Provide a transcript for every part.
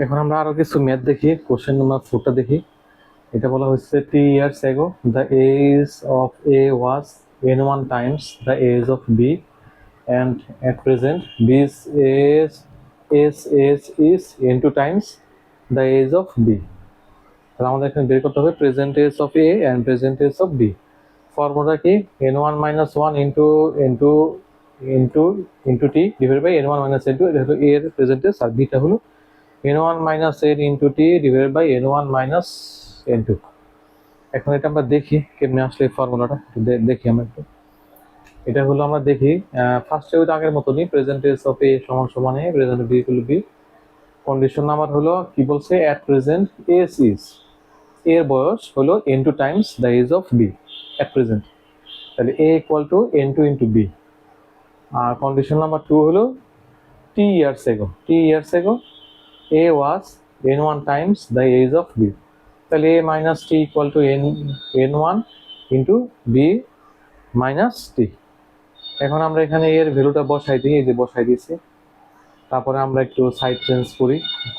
এখন আমরা আরো কিছু ম্যাথ দেখি। কোশ্চেন নাম্বার 4টা দেখি। এটা বলা হচ্ছে 3 years ago the age of A was n1 times the age of B and at present B's age is n2 times the age of B. তাহলে আমাদের এখানে বের করতে হবে present age of A and present age of B। Formula কি? n1 minus 1 into t divided by n1 minus n2। এটা হলো A এর প্রেজেন্ট এজ আর B টা হলো n1 minus n into t divided by n1 minus n2। এখন এটা আমরা দেখি কেমনে আসলে ফর্মুলাটা দেখি আমরা একটু। এটা হলো আমরা দেখি ফার্স্টে ওই আগের মতনই প্রেজেন্ট এজ অফ A সমান সমান A, present B equal B। Condition number হলো কি বলছে? অ্যাট প্রেজেন্ট এজ ইজ, এর বয়স হলো n2 times the age of B at present. তাহলে A equal to n2 into B। আর কন্ডিশন নাম্বার 2 হলো t years ago, A was n1 times the age of B। তাহলে A minus t equal to n1 into B minus t। এখন আমরা এখানে এর ভ্যালুটা বসাই দিই, এই যে বসাই দিয়েছি। তারপরে আমরা একটু সাইড চেঞ্জ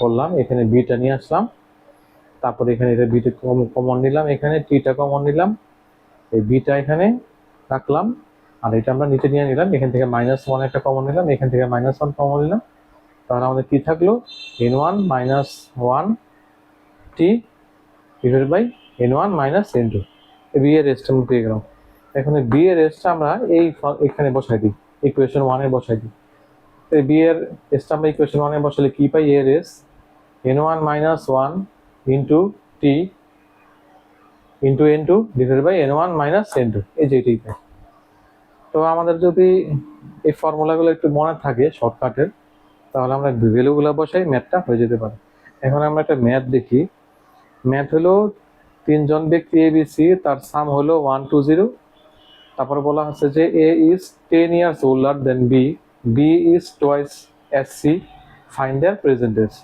করলাম, এখানে বিটা নিয়ে আসলাম। তারপরে এখানে এটা বিটা কমন নিলাম, এখানে টিটা কমন নিলাম, এই বিটা এখানে রাখলাম। আর এটা আমরা নিচে নিয়ে নিলাম, এখান থেকে -1 একটা কমন নিলাম, এখান থেকে -1 কমন নিলাম। তাহলে আমাদের কি থাকলো? n1 minus 1 t divided by n1 minus n2। B এর রেস্ট আমরা পেয়ে গেলাম। এখন বি এর রেস্টটা আমরা এখানে বসাই দিই, ইকুয়েশন 1 এ বসাই দিই। বি এর রেস্টটা আমরা ইকুয়েশন 1 এ বসালে কি পাই? A raise n1 minus 1 into t into n2 divided by n1 minus n2, এই যে এটাই পাই। তো আমাদের যদি এই ফর্মুলাগুলো একটু মনে থাকে শর্টকাটের, তাহলে আমরা ভ্যালুগুলো বসাই, ম্যাথটা হয়ে যেতে পারে। এখন আমরা একটা ম্যাথ দেখি। ম্যাথ হলো তিনজন ব্যক্তি ABC, তার সাম হলো 1 2 0। তারপর বলা হচ্ছে যে A is 10 years older than B, B is twice as C, find their present age।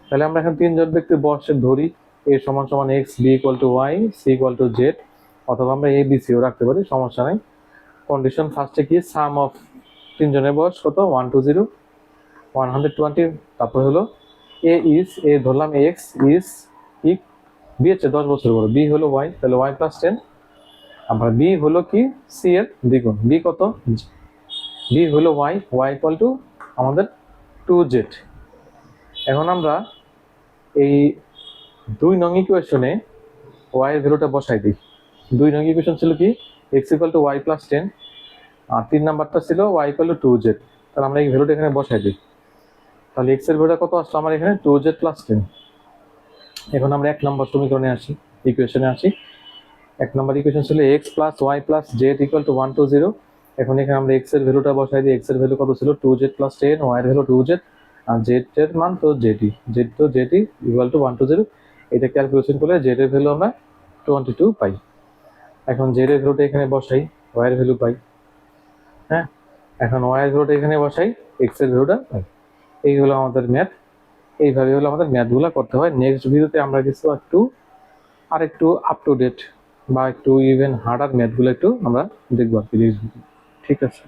তাহলে আমরা এখন তিনজন ব্যক্তির বয়সের ধরি, A সমান সমান x, B equal to y, C equal to z, অথবা আমরা ABC ও রাখতে পারি, সমস্যা নাই। কন্ডিশন ফার্স্টে কি? সাম অফ তিনজনের বয়স কত? 1 2 0 120। তারপর হলো A ধরলাম x is B হচ্ছে 10 বছর বড়, B হলো y, তাহলে y প্লাস 10। আবার B হলো কি? C এর দ্বিগুণ, B কত? B হলো y ইকুয়াল টু আমাদের 2z। এখন আমরা এই 2 নং ইকুয়েশনে y এর ভ্যালুটা বসাই দিই। 2 নং ইকুয়েশন ছিল কি? x equal to y plus 10, আর 3 নাম্বারটা ছিল y ইকুয়াল টু 2z। তাহলে আমরা এই ভ্যালুটা এখানে বসাই দিই। তাহলে x এর ভ্যালুটা কত আসলো আমার এখানে? 2z plus 10। এখন আমরা 1 নম্বর সমীকরণে আসি, ইকুয়েশনে আসি। 1 নম্বর ইকুয়েশন ছিল x plus y plus z equal to 1 2 0। এখন এখানে আমরা x এর ভ্যালুটা বসাই দিই। x এর ভ্যালু কত ছিল? 2z প্লাস 10, y এর ভ্যালু 2z, আর z এর মান তো z ইকুয়াল টু 1 2 0। এটা ক্যালকুলেশন করলে z এর ভ্যালু আমরা 22 পাই। এখন z এর ভ্যালুটা এখানে বসাই, y এর ভ্যালু পাই। হ্যাঁ, এখন y এর ভ্যালুটা এখানে বসাই, x এর ভ্যালুটা পাই। এই হলো আমাদের ম্যাথ। এইভাবে হলো আমাদের ম্যাথগুলো করতে হয়। নেক্সট ভিডিওতে আমরা কিছু একটু আপ টু ডেট বা একটু ইভেন হার্ডার ম্যাথগুলো একটু আমরা দেখবো আর কি। ঠিক আছে।